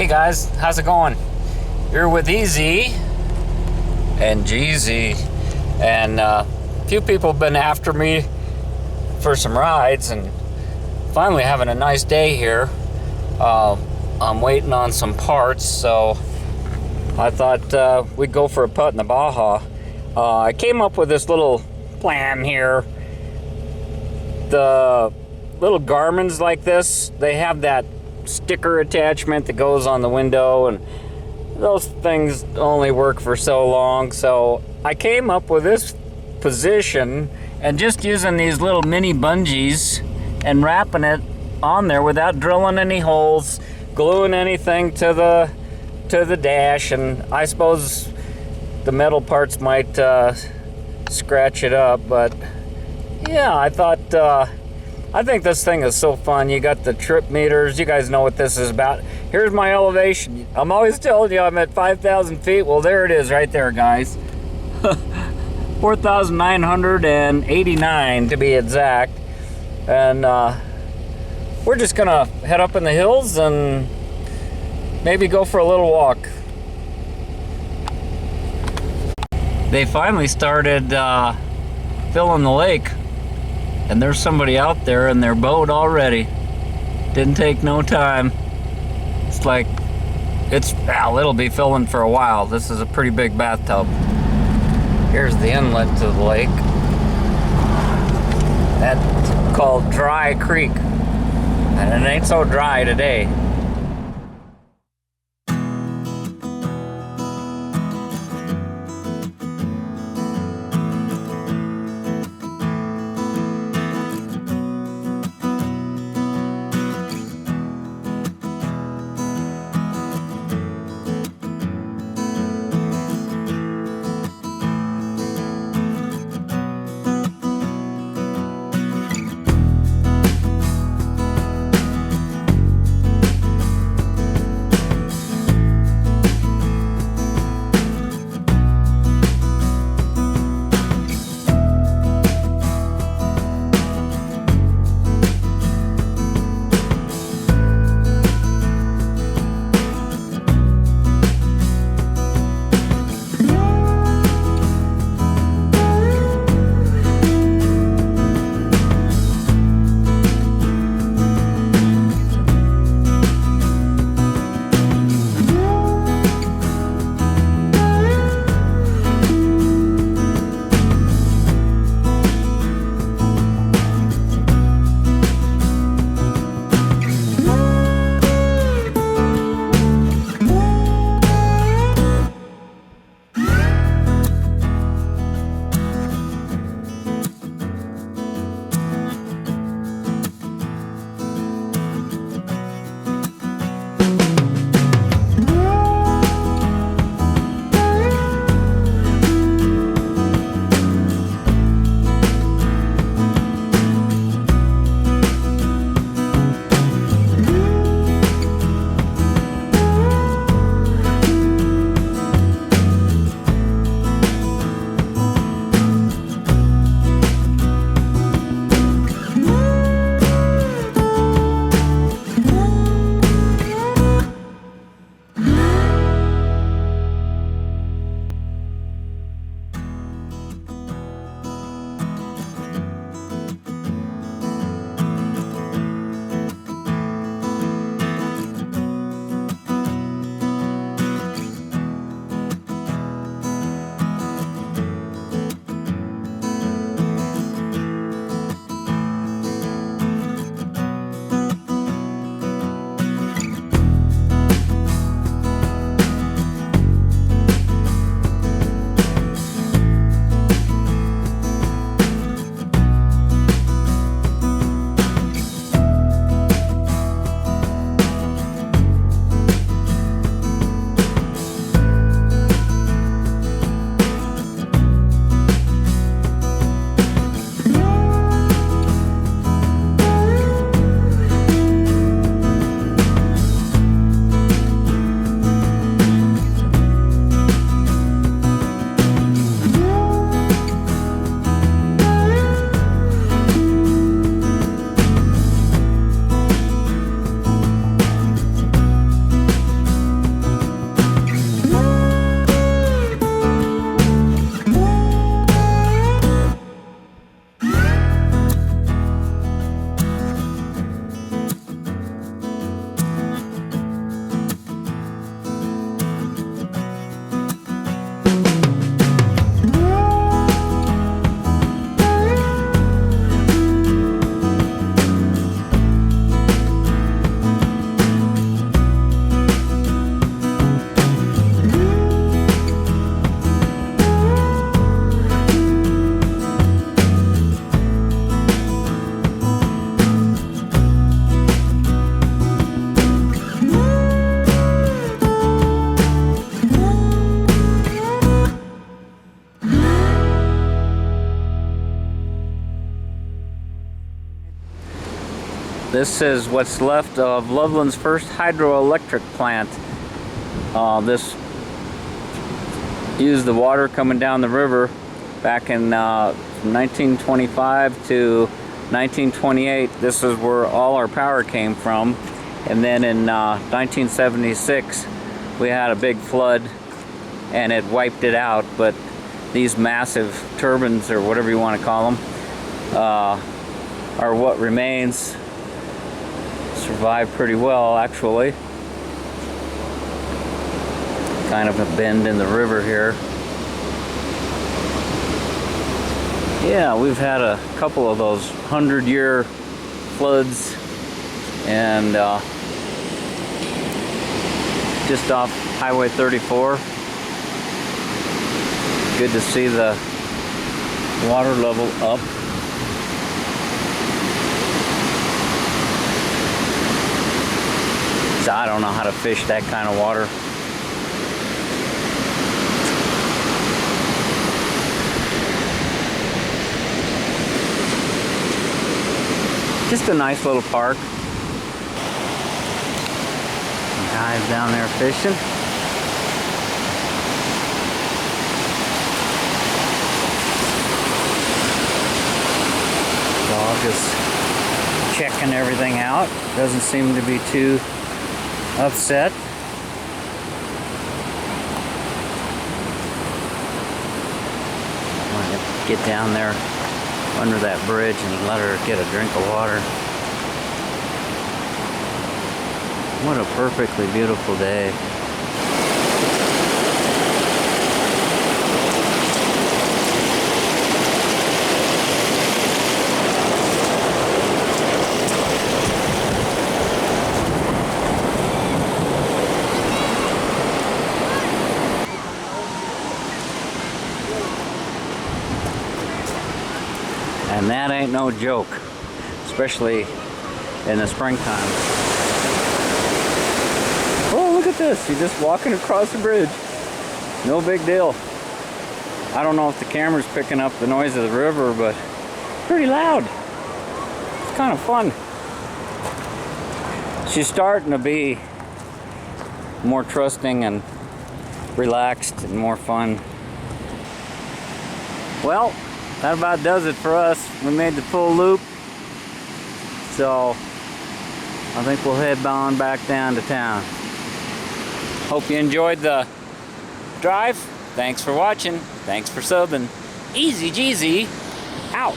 Hey guys, how's it going? You're with TheEZGZ, and a few people have been after me for some rides, and finally having a nice day here. I'm waiting on some parts, so I thought we'd go for a putt in the Baja. I came up with this little plan here. The little Garmin's like this, they have that sticker attachment that goes on the window, and those things only work for so long. So I came up with this position and just using these little mini bungees and wrapping it on there without drilling any holes, gluing anything to the dash, and I suppose the metal parts might scratch it up, but yeah, I think this thing is so fun. You got the trip meters. You guys know what this is about. Here's my elevation. I'm always telling you I'm at 5,000 feet. Well, there it is right there, guys. 4,989 to be exact. And we're just gonna head up in the hills and maybe go for a little walk. They finally started filling the lake. And there's somebody out there in their boat already. Didn't take no time. It's like, it'll be filling for a while. This is a pretty big bathtub. Here's the inlet to the lake. That's called Dry Creek. And it ain't so dry today. This is what's left of Loveland's first hydroelectric plant. This used the water coming down the river back in from 1925 to 1928. This is where all our power came from. And then in 1976, we had a big flood and it wiped it out. But these massive turbines, or whatever you want to call them, are what remains. Survived pretty well, actually. Kind of a bend in the river here. Yeah, we've had a couple of those 100-year floods, and just off Highway 34. Good to see the water level up. So I don't know how to fish that kind of water. Just a nice little park. Some guys down there fishing. Dog is checking everything out. Doesn't seem to be too upset. I'm gonna get down there under that bridge and let her get a drink of water. What a perfectly beautiful day. And that ain't no joke, especially in the springtime. Oh, look at this. You're just walking across the bridge. No big deal. I don't know if the camera's picking up the noise of the river, but pretty loud. It's kind of fun. She's starting to be more trusting and relaxed and more fun. Well, that about does it for us. We made the full loop. So I think we'll head on back down to town. Hope you enjoyed the drive. Thanks for watching. Thanks for subbing. TheEZGZ out.